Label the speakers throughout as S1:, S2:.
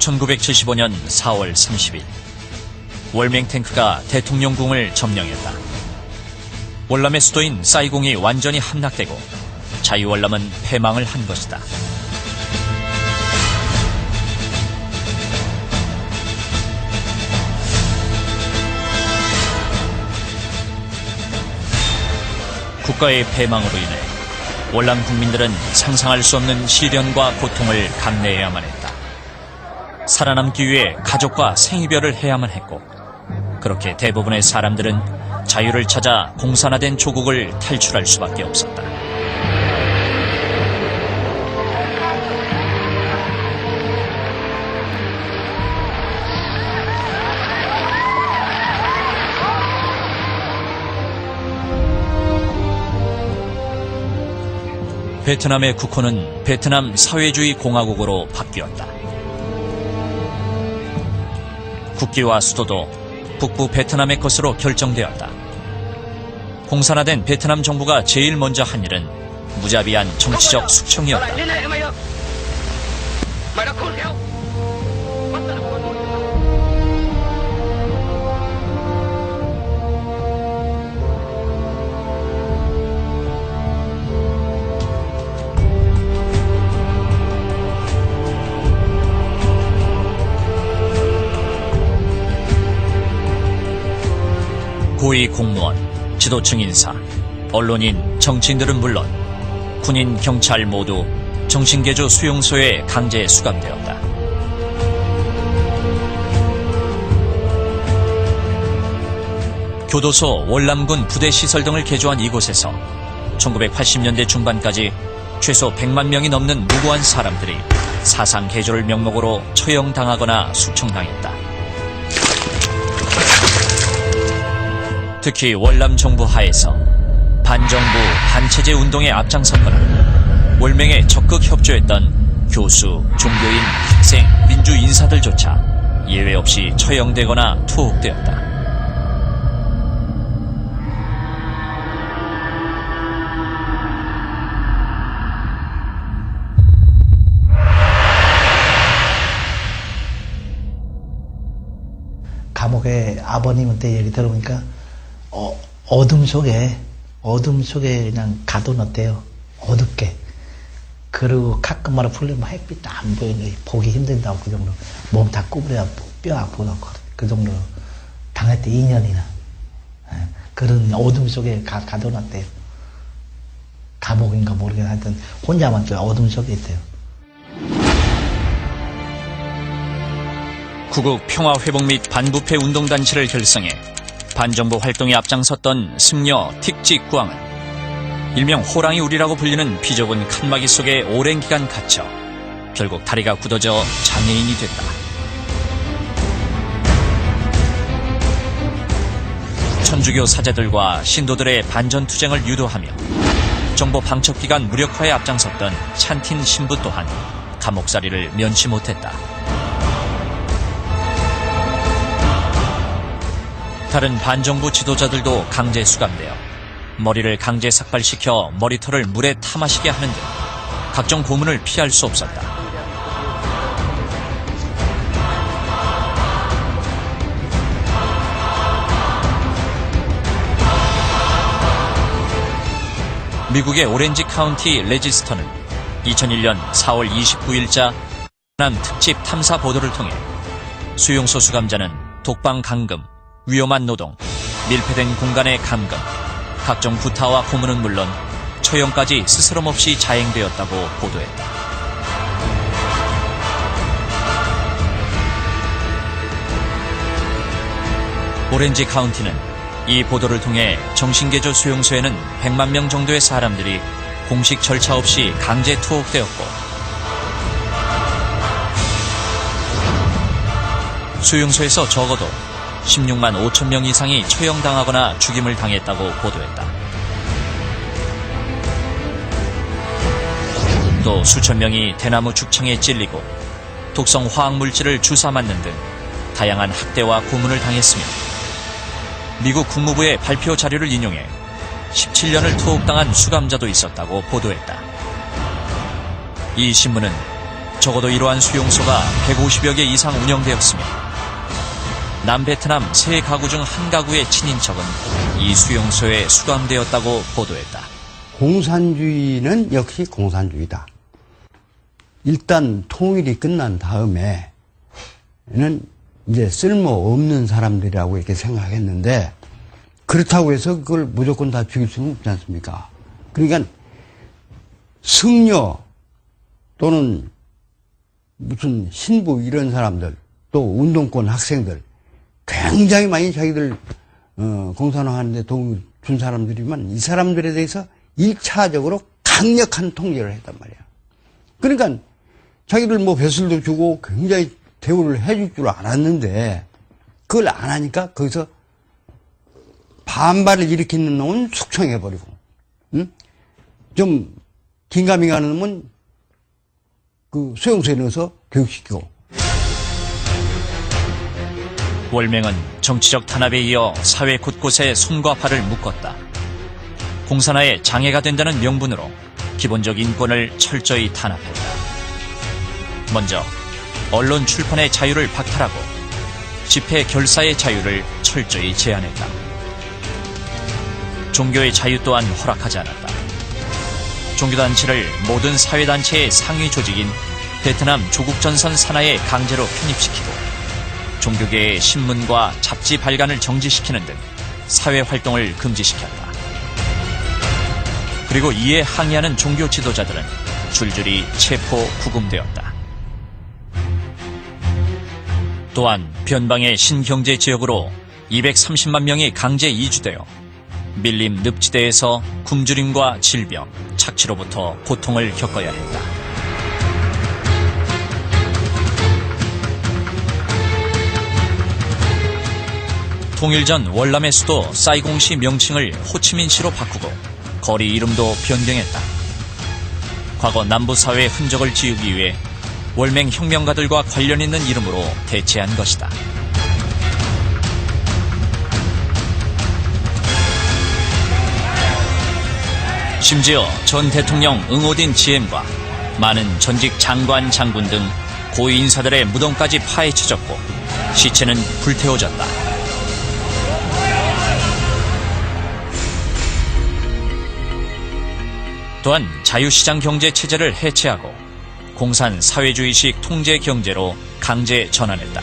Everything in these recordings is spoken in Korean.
S1: 1975년 4월 30일 월맹 탱크가 대통령궁을 점령했다. 월남의 수도인 사이공이 완전히 함락되고 자유월남은 패망을 한 것이다. 국가의 패망으로 인해 월남 국민들은 상상할 수 없는 시련과 고통을 감내해야만 했다. 살아남기 위해 가족과 생이별을 해야만 했고, 그렇게 대부분의 사람들은 자유를 찾아 공산화된 조국을 탈출할 수밖에 없었다. 베트남의 국호는 베트남 사회주의 공화국으로 바뀌었다. 국기와 수도도 북부 베트남의 것으로 결정되었다. 공산화된 베트남 정부가 제일 먼저 한 일은 무자비한 정치적 숙청이었다. 고위 공무원, 지도층 인사, 언론인, 정치인들은 물론 군인, 경찰 모두 정신개조 수용소에 강제 수감되었다. 교도소, 월남군 부대 시설 등을 개조한 이곳에서 1980년대 중반까지 최소 100만 명이 넘는 무고한 사람들이 사상 개조를 명목으로 처형당하거나 숙청당했다. 특히 월남 정부 하에서 반정부, 반체제 운동에 앞장섰거나 월맹에 적극 협조했던 교수, 종교인, 학생, 민주 인사들조차 예외 없이 처형되거나 투옥되었다.
S2: 감옥에 아버님한테 얘기 들어보니까 어둠 속에 그냥 가둬놨대요. 어둡게. 그리고 가끔마다 풀리면 햇빛도 안 보이는, 보기 힘든다고 그 정도. 몸 다 구부려 뼈 아프고 그 정도 당했대, 2년이나. 그런 어둠 속에 가둬놨대요. 감옥인가 모르겠는데 하여튼 혼자만 그 어둠 속에 있대요.
S1: 구국 평화회복 및 반부패 운동단체를 결성해 반정부 활동에 앞장섰던 승려 틱직구왕은 일명 호랑이 우리라고 불리는 비좁은 칸막이 속에 오랜 기간 갇혀 결국 다리가 굳어져 장애인이 됐다. 천주교 사제들과 신도들의 반전투쟁을 유도하며 정보 방첩기관 무력화에 앞장섰던 찬틴 신부 또한 감옥살이를 면치 못했다. 다른 반정부 지도자들도 강제 수감되어 머리를 강제 삭발시켜 머리털을 물에 타 마시게 하는 등 각종 고문을 피할 수 없었다. 미국의 오렌지 카운티 레지스터는 2001년 4월 29일자 베트남 특집 탐사 보도를 통해 수용소 수감자는 독방 감금, 위험한 노동, 밀폐된 공간의 감금, 각종 구타와 고문은 물론 처형까지 스스럼 없이 자행되었다고 보도했다. 오렌지 카운티는 이 보도를 통해 정신개조 수용소에는 100만 명 정도의 사람들이 공식 절차 없이 강제 투옥되었고 수용소에서 적어도 16만 5천 명 이상이 처형당하거나 죽임을 당했다고 보도했다. 또 수천 명이 대나무 죽창에 찔리고 독성 화학물질을 주사 맞는 등 다양한 학대와 고문을 당했으며 미국 국무부의 발표 자료를 인용해 17년을 투옥당한 수감자도 있었다고 보도했다. 이 신문은 적어도 이러한 수용소가 150여 개 이상 운영되었으며 남베트남 세 가구 중 한 가구의 친인척은 이 수용소에 수감되었다고 보도했다.
S3: 공산주의는 역시 공산주의다. 일단 통일이 끝난 다음에는 이제 쓸모없는 사람들이라고 이렇게 생각했는데 그렇다고 해서 그걸 무조건 다 죽일 수는 없지 않습니까? 그러니까 승려 또는 무슨 신부 이런 사람들 또 운동권 학생들 굉장히 많이 자기들 공산화하는데 도움을 준 사람들이지만 이 사람들에 대해서 1차적으로 강력한 통제를 했단 말이야. 그러니까 자기들 뭐 벼슬도 주고 굉장히 대우를 해줄 줄 알았는데 그걸 안 하니까 거기서 반발을 일으키는 놈은 숙청해버리고 응? 좀 긴가민가 하는 놈은 그 수용소에 넣어서 교육시키고.
S1: 월맹은 정치적 탄압에 이어 사회 곳곳에 손과 발을 묶었다. 공산화에 장애가 된다는 명분으로 기본적 인권을 철저히 탄압했다. 먼저 언론 출판의 자유를 박탈하고 집회 결사의 자유를 철저히 제한했다. 종교의 자유 또한 허락하지 않았다. 종교단체를 모든 사회단체의 상위 조직인 베트남 조국전선 산하에 강제로 편입시키고 종교계의 신문과 잡지 발간을 정지시키는 등 사회활동을 금지시켰다. 그리고 이에 항의하는 종교 지도자들은 줄줄이 체포, 구금되었다. 또한 변방의 신경제지역으로 230만 명이 강제 이주되어 밀림 늪지대에서 굶주림과 질병, 착취로부터 고통을 겪어야 했다. 통일 전 월남의 수도 사이공시 명칭을 호치민시로 바꾸고 거리 이름도 변경했다. 과거 남부사회의 흔적을 지우기 위해 월맹 혁명가들과 관련 있는 이름으로 대체한 것이다. 심지어 전 대통령 응오딘 지엠과 많은 전직 장관, 장군 등 고위 인사들의 무덤까지 파헤쳐졌고 시체는 불태워졌다. 또한 자유시장 경제 체제를 해체하고 공산 사회주의식 통제 경제로 강제 전환했다.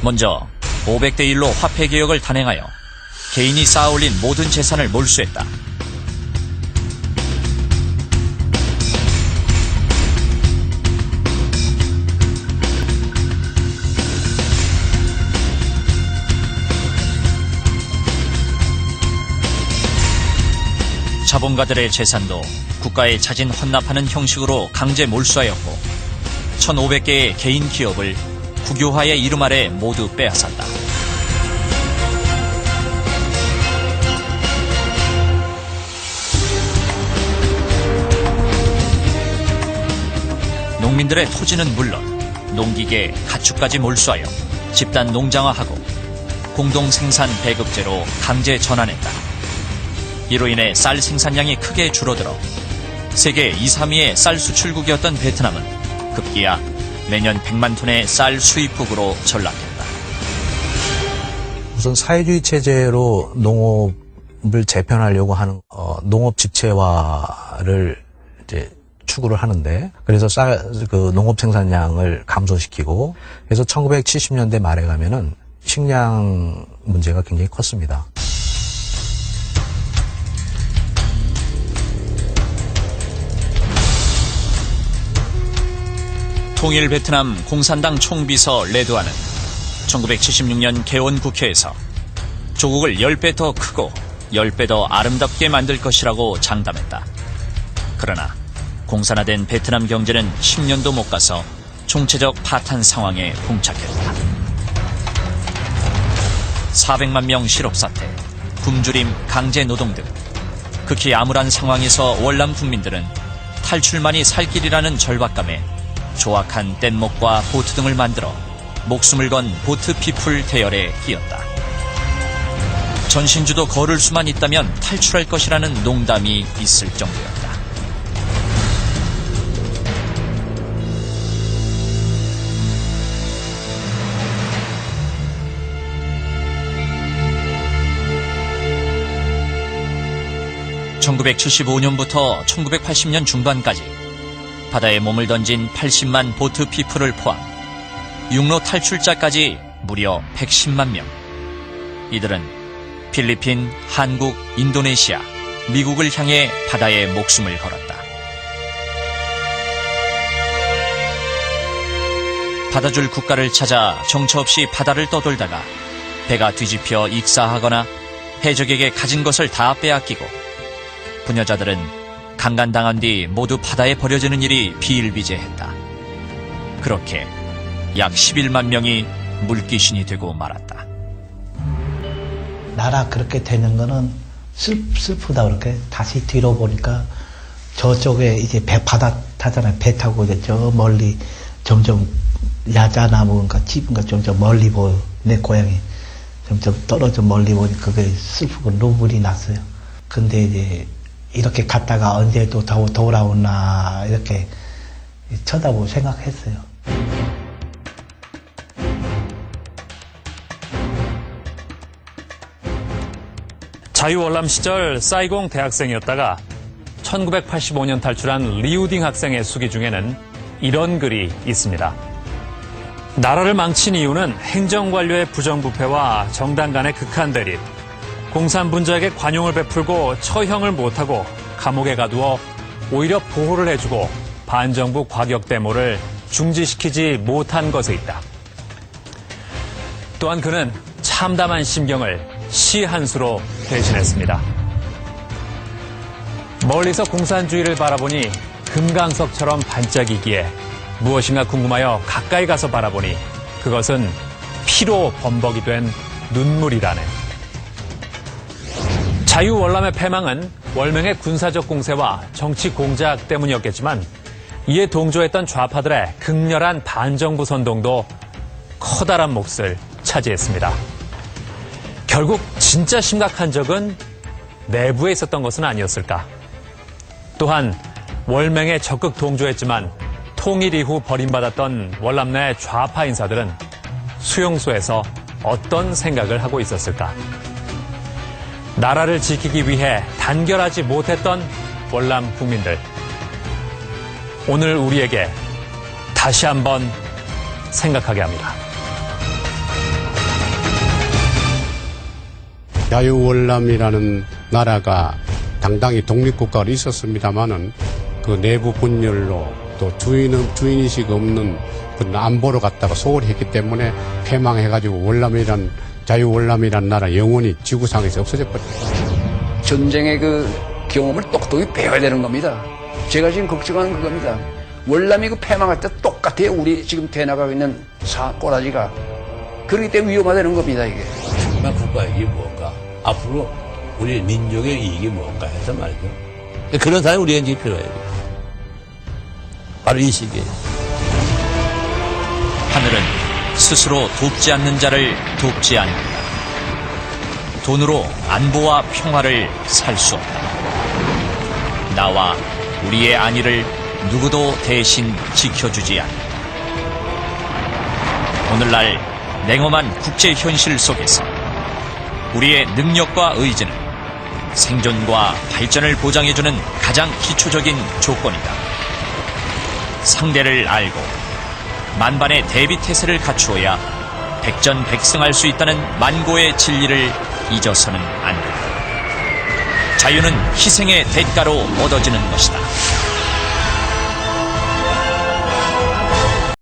S1: 먼저 500대 1로 화폐 개혁을 단행하여 개인이 쌓아올린 모든 재산을 몰수했다. 자본가들의 재산도 국가에 자진 헌납하는 형식으로 강제 몰수하였고 1,500개의 개인 기업을 국유화의 이름 아래 모두 빼앗았다. 농민들의 토지는 물론 농기계, 가축까지 몰수하여 집단 농장화하고 공동생산 배급제로 강제 전환했다. 이로 인해 쌀 생산량이 크게 줄어들어 세계 2, 3위의 쌀 수출국이었던 베트남은 급기야 매년 100만 톤의 쌀 수입국으로 전락했다.
S4: 우선 사회주의 체제로 농업을 재편하려고 하는 농업 집체화를 이제 추구를 하는데 그래서 그 농업 생산량을 감소시키고 그래서 1970년대 말에 가면은 식량 문제가 굉장히 컸습니다.
S1: 통일 베트남 공산당 총비서 레드와는 1976년 개원 국회에서 조국을 10배 더 크고 10배 더 아름답게 만들 것이라고 장담했다. 그러나 공산화된 베트남 경제는 10년도 못 가서 총체적 파탄 상황에 봉착했다. 400만 명 실업사태, 굶주림, 강제노동 등 극히 암울한 상황에서 월남 국민들은 탈출만이 살 길이라는 절박감에 조악한 뗏목과 보트 등을 만들어 목숨을 건 보트 피플 대열에 끼었다. 전신주도 걸을 수만 있다면 탈출할 것이라는 농담이 있을 정도였다. 1975년부터 1980년 중반까지 바다에 몸을 던진 80만 보트 피플을 포함 육로 탈출자까지 무려 110만 명. 이들은 필리핀, 한국, 인도네시아, 미국을 향해 바다에 목숨을 걸었다. 받아줄 국가를 찾아 정처 없이 바다를 떠돌다가 배가 뒤집혀 익사하거나 해적에게 가진 것을 다 빼앗기고 부녀자들은 강간당한 뒤 모두 바다에 버려지는 일이 비일비재했다. 그렇게 약 11만 명이 물귀신이 되고 말았다.
S2: 나라 그렇게 되는 거는 슬프다 그렇게 다시 뒤로 보니까 저쪽에 이제 바다 타잖아요. 배 타고 이제 저 멀리 점점 야자나무인가 집인가 점점 멀리 보여. 내 고향이 점점 떨어져 멀리 보니 그게 슬프고 눈물이 났어요. 근데 이제 이렇게 갔다가 언제 또 돌아오나 이렇게 쳐다보고 생각했어요.
S5: 자유월남 시절 사이공 대학생이었다가 1985년 탈출한 리우딩 학생의 수기 중에는 이런 글이 있습니다. 나라를 망친 이유는 행정관료의 부정부패와 정당 간의 극한 대립, 공산분자에게 관용을 베풀고 처형을 못하고 감옥에 가두어 오히려 보호를 해주고 반정부 과격 데모를 중지시키지 못한 것에 있다. 또한 그는 참담한 심경을 시 한 수로 대신했습니다. 멀리서 공산주의를 바라보니 금강석처럼 반짝이기에 무엇인가 궁금하여 가까이 가서 바라보니 그것은 피로 범벅이 된 눈물이라네. 자유월남의 패망은 월명의 군사적 공세와 정치 공작 때문이었겠지만 이에 동조했던 좌파들의 극렬한 반정부 선동도 커다란 몫을 차지했습니다. 결국 진짜 심각한 적은 내부에 있었던 것은 아니었을까. 또한 월맹에 적극 동조했지만 통일 이후 버림받았던 월남 내 좌파 인사들은 수용소에서 어떤 생각을 하고 있었을까. 나라를 지키기 위해 단결하지 못했던 월남 국민들. 오늘 우리에게 다시 한번 생각하게 합니다.
S6: 자유월남이라는 나라가 당당히 독립국가로 있었습니다마는 그 내부 분열로 또 주인의식 없는 그 안보를 갖다가 소홀히 했기 때문에 패망해가지고 자유월남이란 나라 영원히 지구상에서 없어져 버렸어요.
S7: 전쟁의 그 경험을 똑똑히 배워야 되는 겁니다. 제가 지금 걱정하는 그겁니다. 월남이 그 패망할 때 똑같아요. 우리 지금 대나가고 있는 꼬라지가. 그렇기 때문에 위험하다는 겁니다, 이게.
S8: 정말 국가의 이익이 무엇인가? 앞으로 우리 민족의 이익이 무엇인가 해서 말이죠. 그런 사람이 우리에게 이제 필요해요. 바로 이 시기에.
S1: 하늘은 스스로 돕지 않는 자를 돕지 않는다. 돈으로 안보와 평화를 살 수 없다. 나와 우리의 안위를 누구도 대신 지켜주지 않는다. 오늘날 냉엄한 국제 현실 속에서 우리의 능력과 의지는 생존과 발전을 보장해주는 가장 기초적인 조건이다. 상대를 알고 만반의 대비태세를 갖추어야 백전백승할 수 있다는 만고의 진리를 잊어서는 안 된다. 자유는 희생의 대가로 얻어지는 것이다.